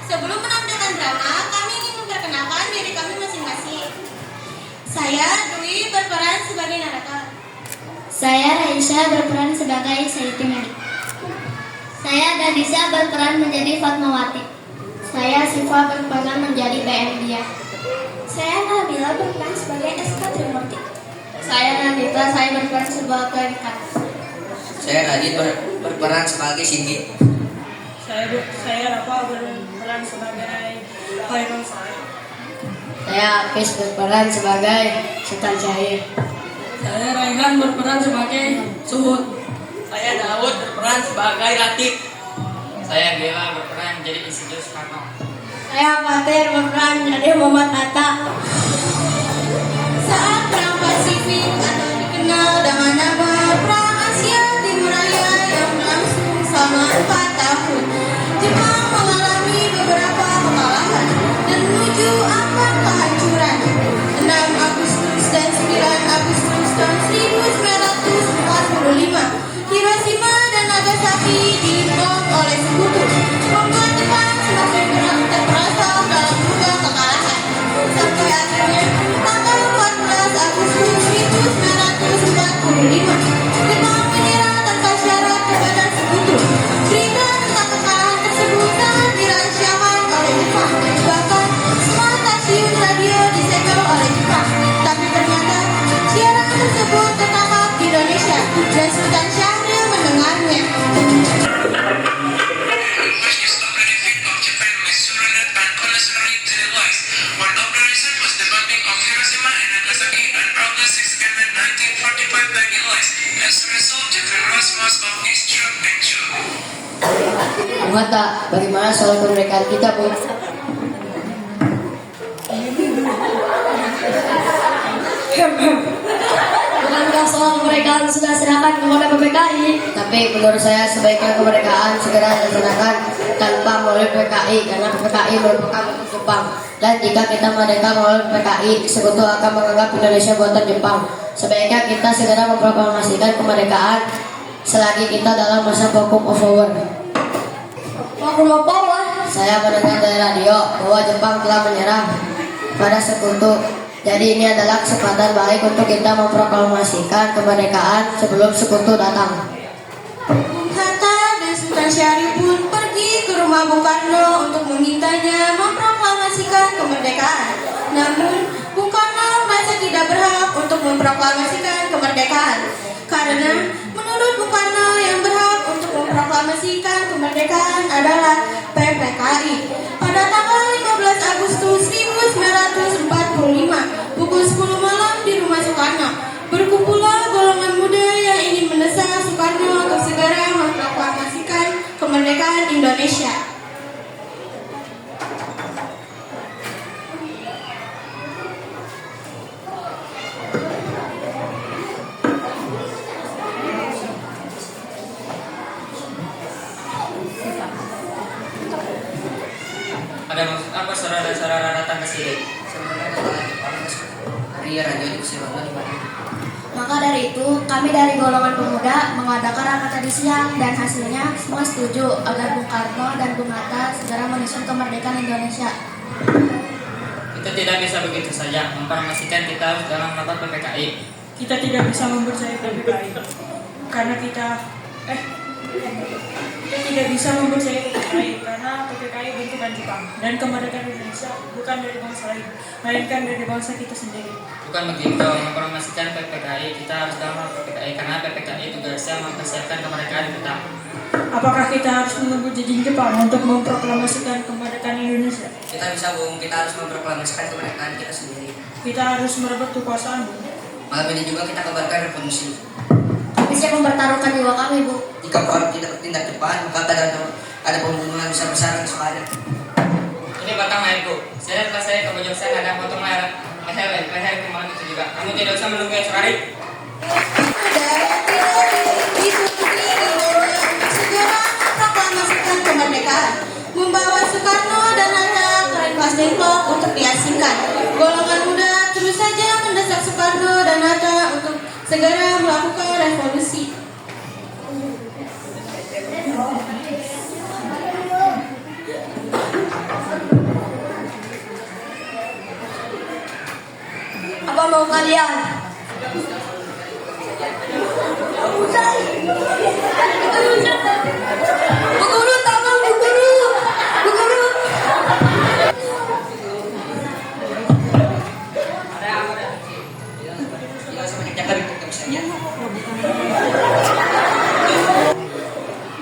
Sebelum menampilkan drama, kami ingin memperkenalkan diri kami masing-masing. Saya Dwi berperan sebagai narator. Saya Raisya berperan sebagai Sayyidatina. Saya Dadisa berperan menjadi Fatmawati. Saya Siva berperan menjadi PM Dia. Saya Nabila berperan sebagai SK Trimurti. Saya Nandita, saya berperan sebagai Kat. Saya Radit berperan sebagai Sinti. Saya Rafa berperan sebagai Khairul Said. Saya Apis berperan sebagai Sultan Syahir. Saya Raihan berperan sebagai Suhud. Saya Daud berperan sebagai Latif. Saya Bella berperan menjadi Insinyur Soekarno. Saya Fatir berperan menjadi Muhammad Hatta. Saat Perang Pasifik atau dikenal dengan nama Perang Asia Timur Raya yang berlangsung selama 4 tahun, Jepang mengalami beberapa kekalahan dan menuju akan kehancuran. 6 Agustus dan 9 Agustus tahun 1945, Hiroshima dan Nagasaki dibom oleh sekutu, membuat Jepang semakin terperosok dalam duga kekalahan. Sampai akhirnya tanggal 14 Agustus 1945, Jepang menyerah tanpa syarat kepada sekutu. Berita tentang kekalahan tersebut sangat dirahasiakan oleh Jepang. Bahkan semua stasiun radio disegel oleh Jepang. Tapi ternyata siaran tersebut tertangkap di Indonesia dan Sultan Syahrir mendengarnya. Mata, bagaimana soal kemerdekaan kita, Bu? Bukankah soal kemerdekaan sudah serahkan kepada PPKI? Tapi menurut saya sebaiknya kemerdekaan segera dilaksanakan tanpa melalui PPKI, karena PPKI merupakan untuk Jepang. Dan jika kita merdeka melalui PPKI, sekutu akan menganggap Indonesia buatan Jepang. Sebaiknya kita segera memproklamasikan kemerdekaan selagi kita dalam masa vacuum of power. Vacuum of power? Saya mendengar dari radio bahwa Jepang telah menyerah pada sekutu. Jadi ini adalah kesempatan baik untuk kita memproklamasikan kemerdekaan sebelum sekutu datang. Bung Hatta dan Sultan Syahrir pun pergi ke rumah Bung Karno untuk memintanya memproklamasikan kemerdekaan. Namun, Bung Karno merasa tidak berhak untuk memproklamasikan kemerdekaan. Karena menurut Bung Karno yang berhak untuk memproklamasikan kemerdekaan adalah PPKI. Pada tanggal 15 Agustus 1945, pukul 10 malam di rumah Soekarno, berkumpullah golongan muda yang ingin mendesak Soekarno untuk segera memproklamasikan kemerdekaan Indonesia. Ada maksud apa saudara-saudara datang ke sini? Sebenarnya kepala Jepang Ria Radio di Kusibangun di Bandung. Maka dari itu, kami dari golongan pemuda mengadakan rapat tadi siang dan hasilnya semua setuju agar Bung Karno dan Bung Hatta segera menyusun kemerdekaan Indonesia. Kita tidak bisa begitu saja mempromosikan kita harus dalam rapat PPKI. Kita tidak bisa mempercayai PPKI karena kita tidak bisa mempercayai PPKI karena PPKI bentukan Jepang dan kemerdekaan Indonesia bukan dari bangsa lain, melainkan dari bangsa kita sendiri. Bukan begitu, mempromosikan PPKI kita harus dalam rapat PPKI karena PPKI tugasnya mempersiapkan kemerdekaan kita. Apakah kita harus menunggu jejak Jepang untuk memproklamasikan kemerdekaan Indonesia? Kita bisa, Bung, kita harus memproklamasikan kemerdekaan kita sendiri. Kita harus merebut kekuasaan. Malam ini juga kita kabarkan revolusi. Bisa mempertaruhkan jiwa kami, Bu. Jika orang tidak bertindak cepat, maka ada pembunuhan besar-besaran di Soekarno. Ini batang airku. Saya setelah saya ke pojok sana ada potong leher kemarin itu juga. Kamu tidak usah menunggu esok hari. Segera memproklamasikan kemerdekaan, membawa Soekarno dan Hatta ke Rengas Dengklok untuk diasingkan. Golongan muda terus saja mendesak Soekarno dan Hatta untuk segera melakukan revolusi. mau kalian? Bu Guru, tolong Bu Guru. Bu Guru. Tidak usah banyak cakap, kita bisa saja.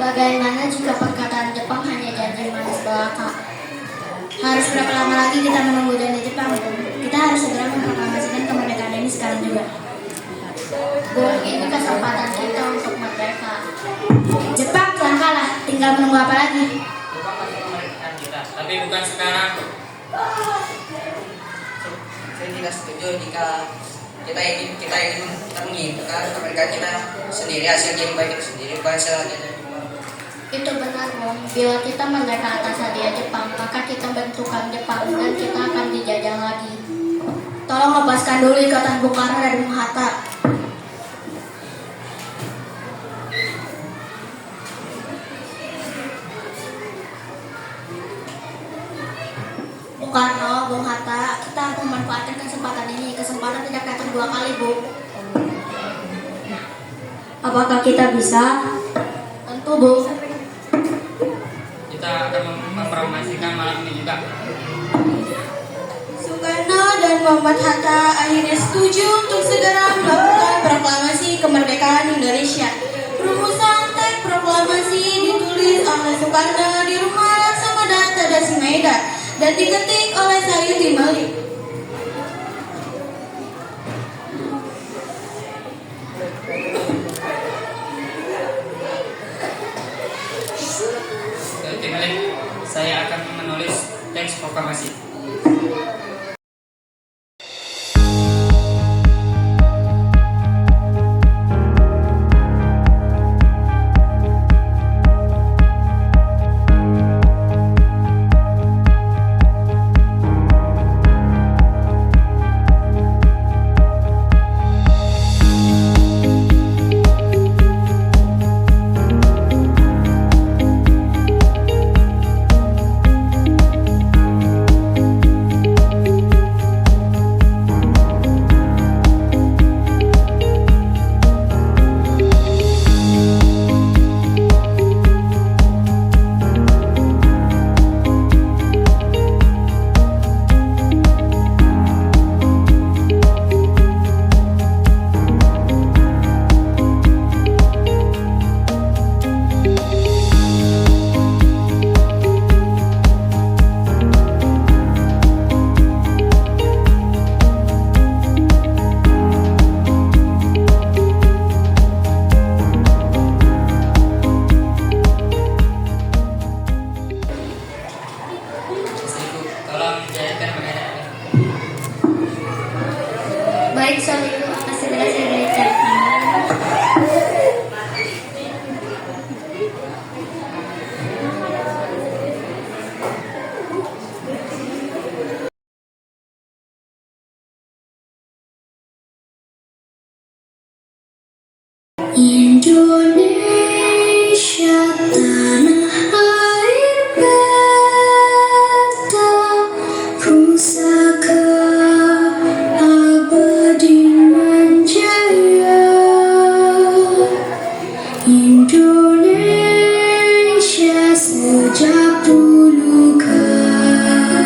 Bagaimana jika perkataan Jepang hanya janji manis belaka? Harus berapa lama lagi kita menunggu janji Jepang? Kita harus segera memproklamasikan kemerdekaan ini sekarang juga. Bung, ini kesempatan kita untuk merdeka. Jepang telah kalah, tinggal menunggu apa lagi? Jepang pasti kemerdekaan kita, tapi bukan sekarang. Saya tidak setuju jika kita ingin menginginkan kemerdekaan kita sendiri, hasil yang baik itu sendiri, bukan selanjutnya. Itu benar, Bung. Bila kita merdeka atas hadiah Jepang, maka kita bentukan Jepang dan kita akan dijajah lagi. Tolong lepaskan dulu ikatan Bung Karno dan Bung Hatta. Bung Karno, Bung Hatta, kita harus memanfaatkan kesempatan ini. Kesempatan tidak datang dua kali, Bu. Apakah kita bisa? Tentu, Bu. Kita akan mempromosikan malam ini juga. Soekarno dan Muhammad Hatta akhirnya setuju untuk segera melakukan proklamasi kemerdekaan Indonesia. Rumusan teks proklamasi ditulis oleh Soekarno di rumah Laksamana Tadashi Maeda dan diketik oleh Sayuti Malik. Saya akan menulis teks proklamasi. Baik, soal itu akan segera saya berikan. Indonesia tanah air beta pusaka abadi manjaya. Indonesia sejak dulu kala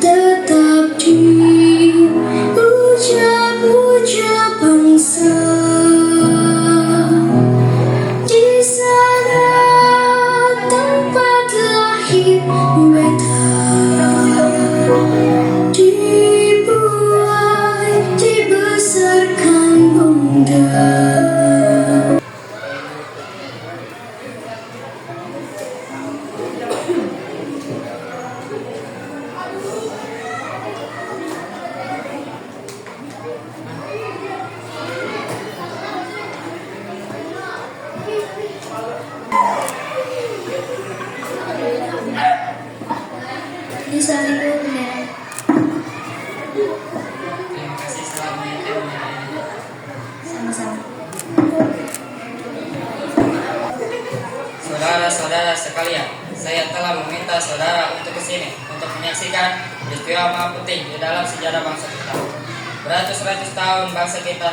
tetap dipuja-puja bangsa. Di sana tempat lahir beta dibuat dibesarkan bunda. Di soal itu benar. Terima kasih telah menonton video ini. Sama-sama. Saudara-saudara sekalian, saya telah meminta saudara untuk kesini untuk menyaksikan peristiwa maha penting di dalam sejarah bangsa kita. Beratus-ratus tahun bangsa kita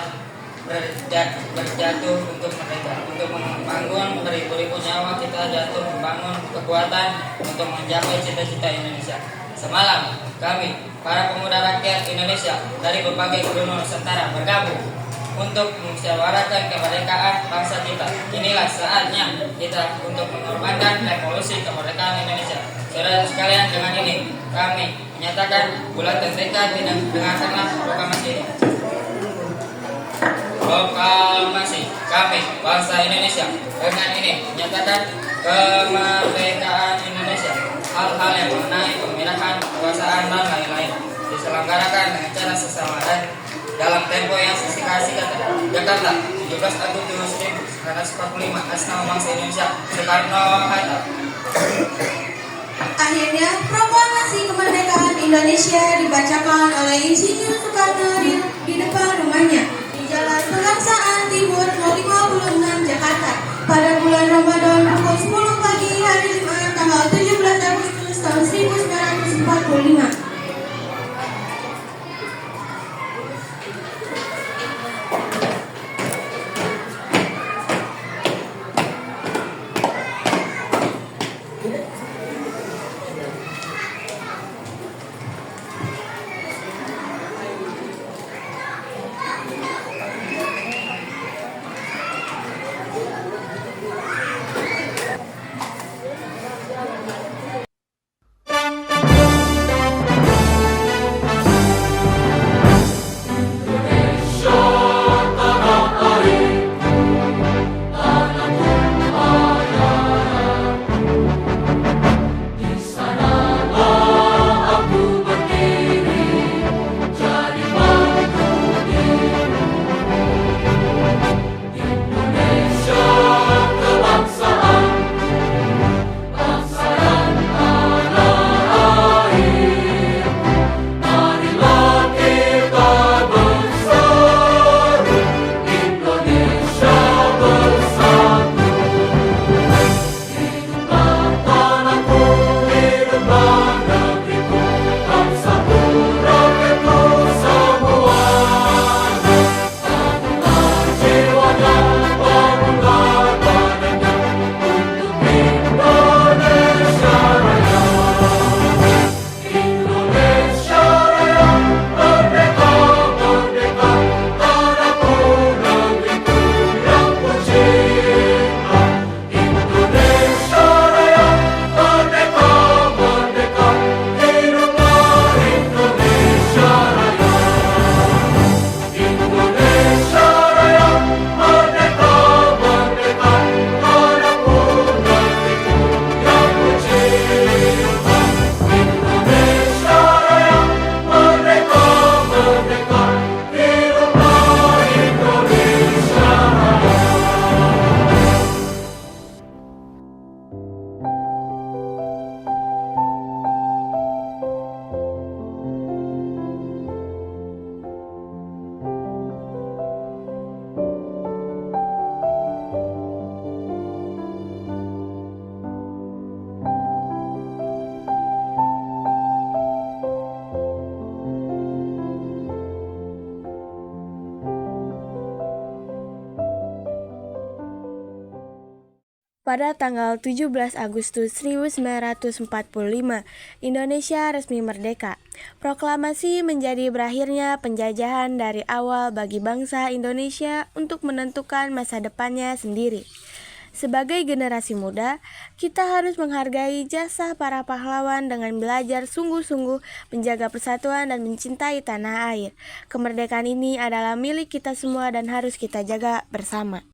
berjatuh untuk merdeka, untuk membangun beribu-ribu nyawa kita jatuh membangun kekuatan untuk mencapai cita-cita Indonesia. Semalam kami, para pemuda rakyat Indonesia dari berbagai gunung Nusantara bergabung untuk memusyawarahkan kemerdekaan bangsa kita. Inilah saatnya kita untuk mengorbankan revolusi kemerdekaan Indonesia. Saudara sekalian, dengan ini kami menyatakan bulan tekad dengarkanlah proklamasi ini. Proklamasi kami bangsa Indonesia dengan ini menyatakan kemerdekaan Indonesia. Hal-hal yang mengenai pemindahan kekuasaan dan lain-lain diselenggarakan dengan cara sesama dan dalam tempo yang singkat. Jakarta, 17 Agustus 1945 atas nama bangsa Indonesia, Soekarno-Hatta. Akhirnya, proklamasi kemerdekaan Indonesia dibacakan oleh Insinyur Soekarno di depan rumahnya di Jalan Pegangsaan Timur 056 Jakarta pada bulan Ramadan pukul 10 pagi hari Jumat tanggal 17 Agustus tahun 1945. Pada tanggal 17 Agustus 1945, Indonesia resmi merdeka. Proklamasi menjadi berakhirnya penjajahan dari awal bagi bangsa Indonesia untuk menentukan masa depannya sendiri. Sebagai generasi muda, kita harus menghargai jasa para pahlawan dengan belajar sungguh-sungguh menjaga persatuan dan mencintai tanah air. Kemerdekaan ini adalah milik kita semua dan harus kita jaga bersama.